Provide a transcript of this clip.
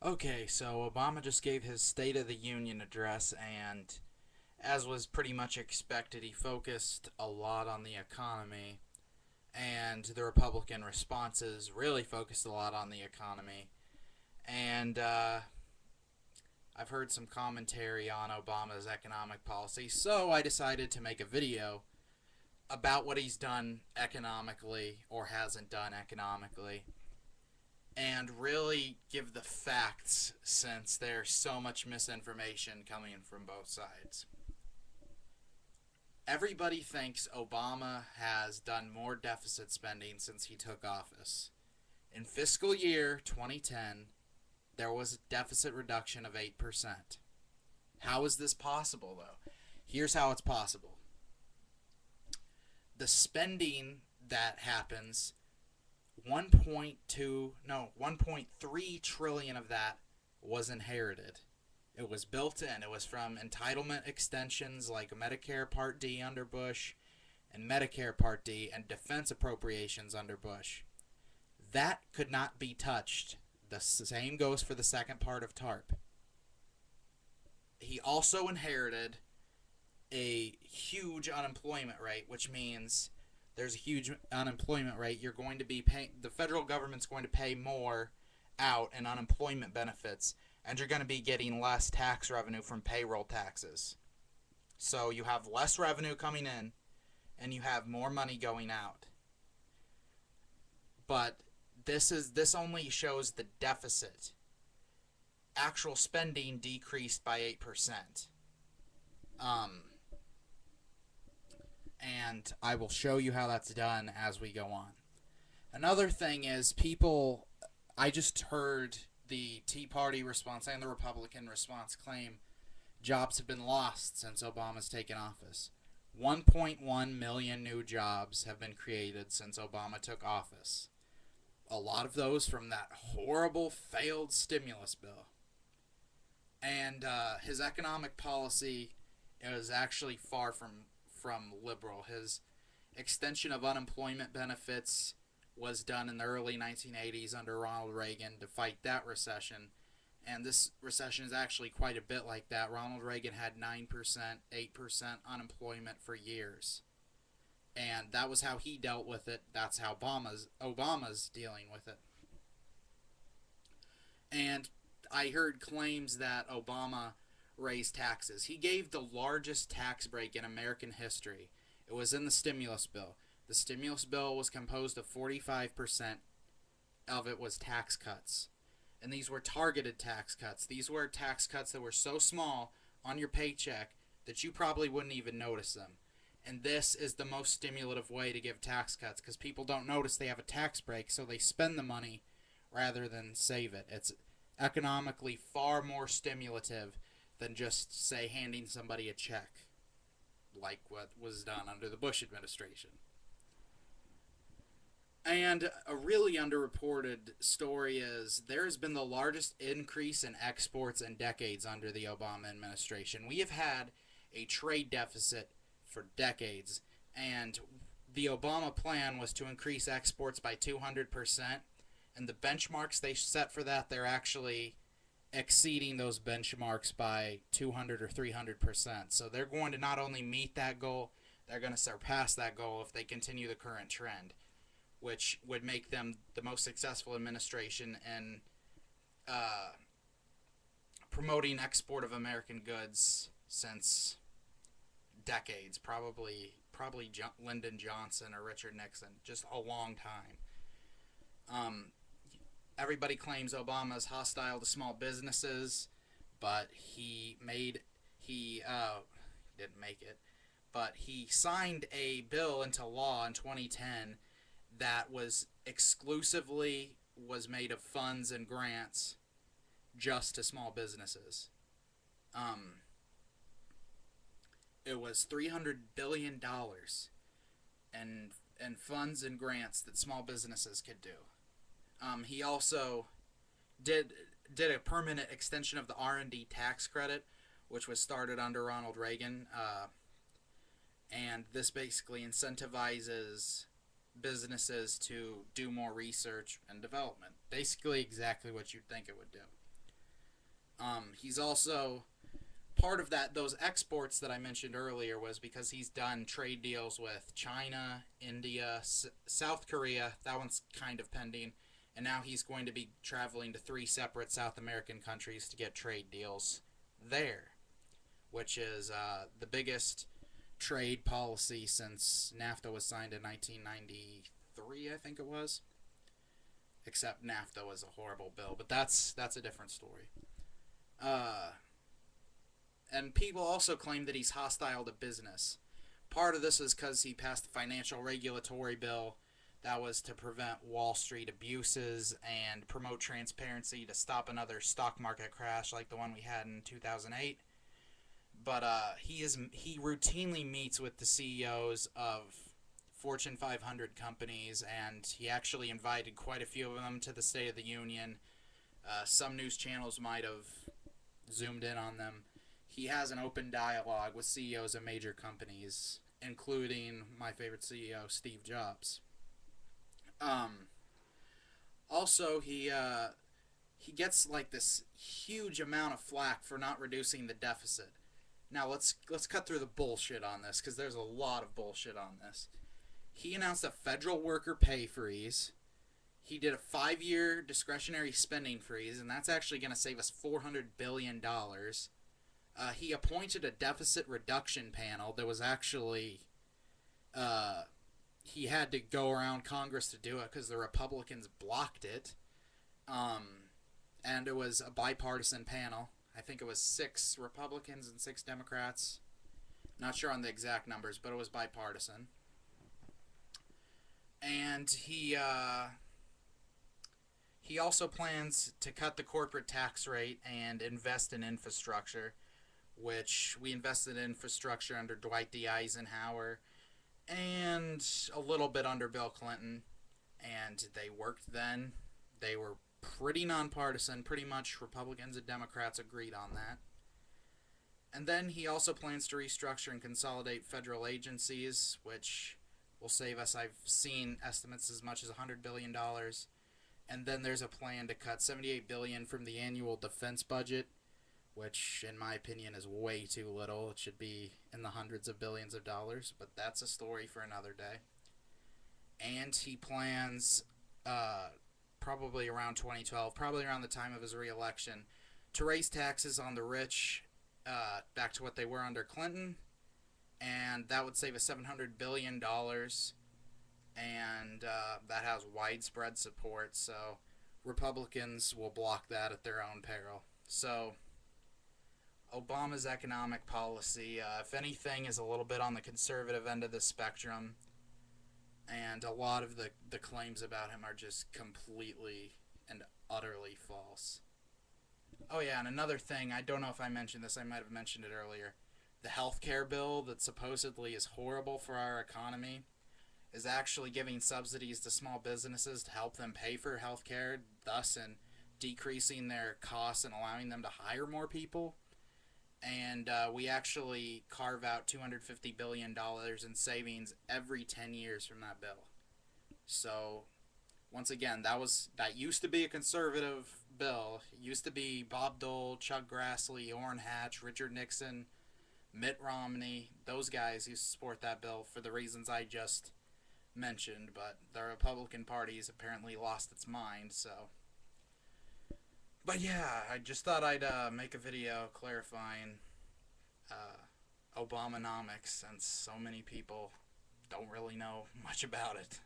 Okay, so Obama just gave his State of the Union address, and as was pretty much expected, he focused a lot on the economy, and the Republican responses really focused a lot on the economy. And I've heard some commentary on Obama's economic policy, so I decided to make a video about what he's done economically or hasn't done economically and really give the facts since there's so much misinformation coming from both sides. Everybody thinks Obama has done more deficit spending since he took office. In fiscal year 2010, there was a deficit reduction of 8%. How is this possible, though? Here's how it's possible. The spending that happens 1.3 trillion of that was inherited. It was built in. It was from entitlement extensions like Medicare Part D under Bush and Medicare Part D and defense appropriations under Bush. That could not be touched. The same goes for the second part of TARP. He also inherited a huge unemployment rate, which means there's a huge unemployment rate. You're going to be paying, the federal government's going to pay more out in unemployment benefits, and you're going to be getting less tax revenue from payroll taxes. So you have less revenue coming in, and you have more money going out. But this only shows the deficit. Actual spending decreased by 8%. Um, and I will show you how that's done as we go on. Another thing is I just heard the Tea Party response and the Republican response claim jobs have been lost since Obama's taken office. 1.1 million new jobs have been created since Obama took office. A lot of those from that horrible failed stimulus bill. And his economic policy is actually far from liberal. His extension of unemployment benefits was done in the early 1980s under Ronald Reagan to fight that recession. And this recession is actually quite a bit like that. Ronald Reagan had 9%, 8% unemployment for years. And that was how he dealt with it. That's how Obama's dealing with it. And I heard claims that Obama raised taxes. He gave the largest tax break in American history. It was in the stimulus bill. The stimulus bill was composed of 45% of it was tax cuts. And these were targeted tax cuts. These were tax cuts that were so small on your paycheck that you probably wouldn't even notice them. And this is the most stimulative way to give tax cuts because people don't notice they have a tax break, so they spend the money rather than save it. It's economically far more stimulative than just, say, handing somebody a check, like what was done under the Bush administration. And a really underreported story is there has been the largest increase in exports in decades under the Obama administration. We have had a trade deficit for decades, and the Obama plan was to increase exports by 200%, and the benchmarks they set for that, they're actually exceeding those benchmarks by 200 or 300%. So they're going to not only meet that goal, they're going to surpass that goal if they continue the current trend, which would make them the most successful administration in promoting export of American goods since decades. Probably Lyndon Johnson or Richard Nixon. Just a long time. Everybody claims Obama is hostile to small businesses, but he didn't make it, but he signed a bill into law in 2010 that was made of funds and grants just to small businesses. Um, it was $300 billion in funds and grants that small businesses could do. He also did did a permanent extension of the R&D tax credit, which was started under Ronald Reagan, and this basically incentivizes businesses to do more research and development. Basically, exactly what you'd think it would do. He's also part of that. Those exports that I mentioned earlier was because he's done trade deals with China, India, South Korea. That one's kind of pending. And now he's going to be traveling to 3 separate South American countries to get trade deals there, which is the biggest trade policy since NAFTA was signed in 1993, I think it was. Except NAFTA was a horrible bill, but that's a different story. Uh, and people also claim that he's hostile to business. Part of this is because he passed the financial regulatory bill that was to prevent Wall Street abuses and promote transparency to stop another stock market crash like the one we had in 2008. But he routinely meets with the CEOs of Fortune 500 companies, and he actually invited quite a few of them to the State of the Union. Some news channels might have zoomed in on them. He has an open dialogue with CEOs of major companies, including my favorite CEO, Steve Jobs. Um, Also, he gets like this huge amount of flack for not reducing the deficit. Now let's cut through the bullshit on this because there's a lot of bullshit on this. He announced a federal worker pay freeze. He did a 5-year discretionary spending freeze, and that's actually going to save us $400 billion. He appointed a deficit reduction panel that was actually uh, he had to go around Congress to do it because the Republicans blocked it. And it was a bipartisan panel. I think it was 6 Republicans and 6 Democrats. Not sure on the exact numbers, but it was bipartisan. And he also plans to cut the corporate tax rate and invest in infrastructure, which we invested in infrastructure under Dwight D. Eisenhower and a little bit under Bill Clinton. And they worked then. They were pretty nonpartisan. Pretty much Republicans and Democrats agreed on that. And then he also plans to restructure and consolidate federal agencies, which will save us, I've seen estimates as much as $100 billion. And then there's a plan to cut $78 billion from the annual defense budget, which in my opinion is way too little. It should be in the hundreds of billions of dollars, but that's a story for another day. And he plans, probably around 2012, probably around the time of his re-election, to raise taxes on the rich back to what they were under Clinton, and that would save us $700 billion, and that has widespread support, so Republicans will block that at their own peril. So Obama's economic policy, if anything, is a little bit on the conservative end of the spectrum, and a lot of the claims about him are just completely and utterly false. Oh yeah, and another thing, I don't know if I mentioned this, I might have mentioned it earlier. The healthcare bill that supposedly is horrible for our economy is actually giving subsidies to small businesses to help them pay for healthcare, thus in decreasing their costs and allowing them to hire more people. And we actually carve out $250 billion in savings every 10 years from that bill. So once again, that used to be a conservative bill. It used to be Bob Dole, Chuck Grassley, Orrin Hatch, Richard Nixon, Mitt Romney. Those guys used to support that bill for the reasons I just mentioned, but the Republican Party's apparently lost its mind, so. But yeah, I just thought I'd make a video clarifying Obamanomics, since so many people don't really know much about it.